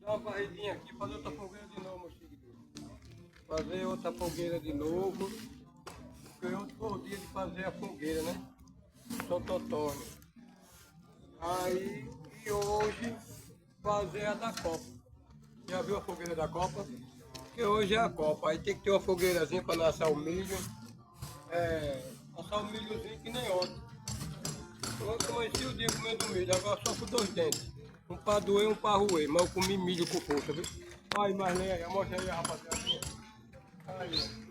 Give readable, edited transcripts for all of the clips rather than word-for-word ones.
Dar uma varridinha aqui, fazer outra fogueira de novo, meu seguidor. Fazer outra fogueira de novo. Porque eu tô dia de fazer a fogueira, né? Santo Antônio. Aí, e hoje, fazer a da Copa. Já viu a fogueira da Copa? Porque hoje é a Copa. Aí tem que ter uma fogueirazinha para não assar o milho. Assar o milhozinho que nem ontem. Eu comecei o dia comendo milho, agora só com 2 dentes. Um para doer, um para roer, mas eu comi milho com força, viu? Aí, Marlene, aí, mostra aí a rapaziada. Aí.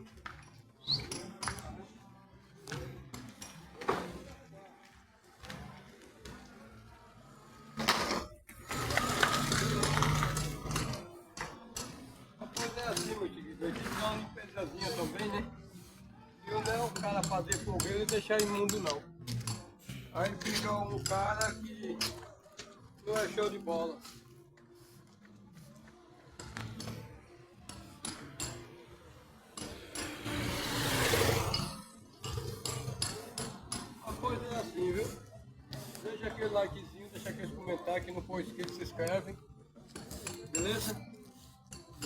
Rapaz, é assim, meu querido. A gente dá uma limpezazinha também, né? E não é o cara fazer fogueira e deixar imundo, não. Aí fica um cara que não é show de bola. A coisa é assim, viu? Deixa aquele likezinho, deixa aquele comentário, que não for inscrito, se inscreve. Beleza?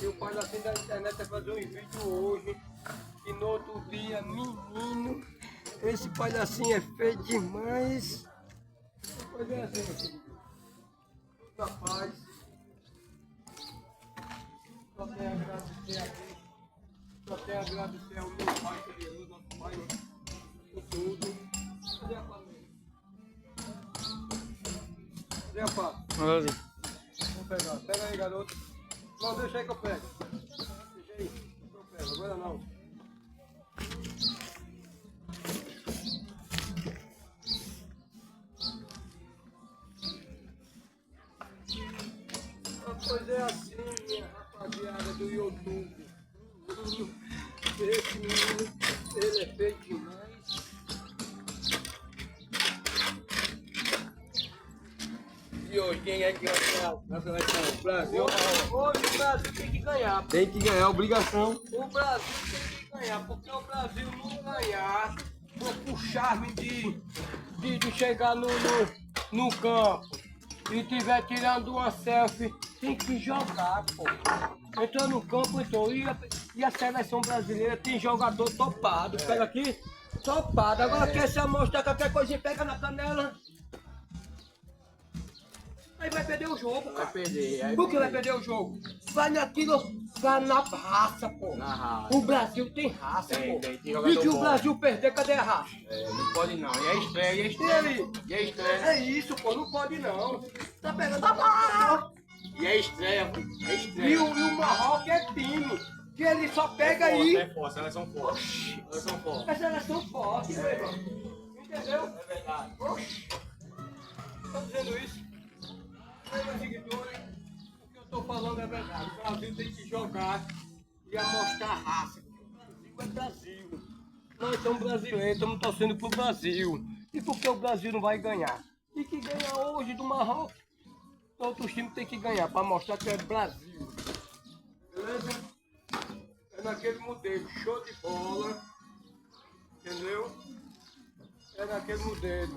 E o palhacinho da internet vai fazer um vídeo hoje. E no outro dia, menino, esse palhacinho é feio demais. A coisa é assim, meu filho. Tudo na paz. Só tenho a agradecer a Deus. Só tenho a agradecer ao meu pai, que é Deus, nosso pai, né? Por tudo. Cadê a família? Cadê a pá? Vou pegar. Pega aí, garoto. Não, deixa aí que eu pego. Deixa aí. Que eu pego. Agora não. A coisa é assim, minha rapaziada do YouTube. Esse menino, ele é feio demais. E hoje, quem é que vai ganhar? Nossa, vai ganhar o Brasil. Hoje o Brasil tem que ganhar. Tem que ganhar, obrigação. O Brasil tem que ganhar, porque o Brasil não ganhar, com o charme de chegar no campo e tiver tirando uma selfie, tem que jogar, pô. Entrou no campo, entrou. E a seleção brasileira tem jogador topado. Pega aqui, topado. Agora quer se amostrar qualquer coisinha, pega na canela. Aí vai perder o jogo, cara. Vai perder. Por que vai perder o jogo? Vai naquilo, vai na raça, pô. Na raça. O Brasil tem raça, Tem, pô. tem jogador E se o bom. Brasil perder, cadê a raça? Não pode não. E a estreia, e a E estreia. aí? E a estreia. É isso, pô, não pode não. Tá pegando a bola. E a estreia, pô. A E estreia. o Marrocos é time, que ele só pega aí. É forte, seleção forte. Seleção forte. É seleção forte, meu irmão. Entendeu? É verdade. Oxi. Tô dizendo isso. Meus seguidores, o que eu tô falando é verdade. O Brasil tem que jogar e mostrar raça. O Brasil é Brasil. Nós somos brasileiros, estamos torcendo pro Brasil. E por que o Brasil não vai ganhar? E que ganha hoje do Marrocos? Outros times tem que ganhar para mostrar que é Brasil. Beleza? É naquele modelo, show de bola. Entendeu? É naquele modelo.